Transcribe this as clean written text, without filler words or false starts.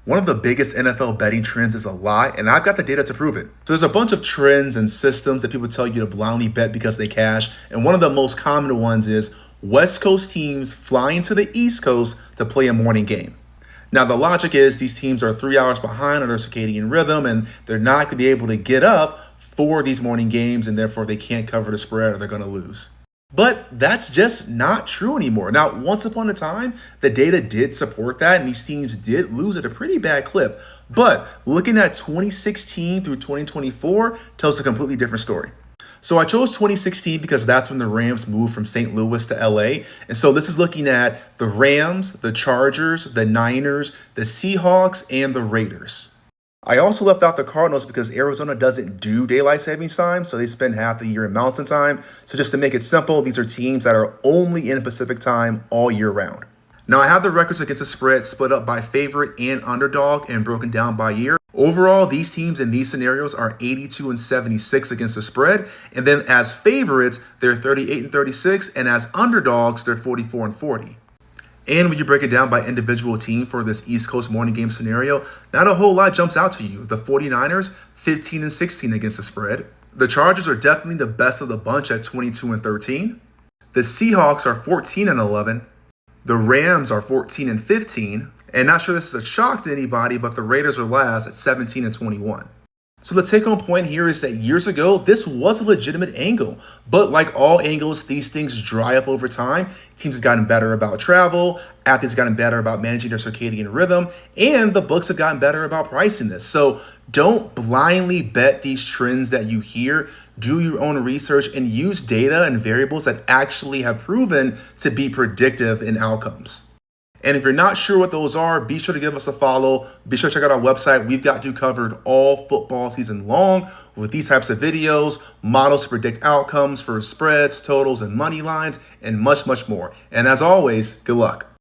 One of the biggest NFL betting trends is a lie, and I've got the data to prove it. So there's a bunch of trends and systems that people tell you to blindly bet because they cash, and one of the most common ones is West Coast teams flying to the East Coast to play a morning game. Now, the logic is these teams are 3 hours behind on their circadian rhythm, and they're not going to be able to get up for these morning games, and therefore they can't cover the spread or they're going to lose. But that's just not true anymore. Now, once upon a time, the data did support that, and these teams did lose at a pretty bad clip. But looking at 2016 through 2024 tells a completely different story. So I chose 2016 because that's when the Rams moved from St. Louis to LA. And so this is looking at the Rams, the Chargers, the Niners, the Seahawks, and the Raiders. I also left out the Cardinals because Arizona doesn't do daylight savings time, so they spend half the year in mountain time. So just to make it simple, these are teams that are only in Pacific time all year round. Now I have the records against the spread split up by favorite and underdog and broken down by year. Overall, these teams in these scenarios are 82 and 76 against the spread. And then as favorites, they're 38 and 36. And as underdogs, they're 44 and 40. And when you break it down by individual team for this East Coast morning game scenario, not a whole lot jumps out to you. The 49ers, 15 and 16 against the spread. The Chargers are definitely the best of the bunch at 22 and 13. The Seahawks are 14 and 11. The Rams are 14 and 15. And not sure this is a shock to anybody, but the Raiders are last at 17 and 21. So the take-home point here is that years ago, this was a legitimate angle. But like all angles, these things dry up over time. Teams have gotten better about travel, athletes have gotten better about managing their circadian rhythm, and the books have gotten better about pricing this. So don't blindly bet these trends that you hear. Do your own research and use data and variables that actually have proven to be predictive in outcomes. And if you're not sure what those are, be sure to give us a follow. Be sure to check out our website. We've got you covered all football season long with these types of videos, models to predict outcomes for spreads, totals, and money lines, and much, much more. And as always, good luck.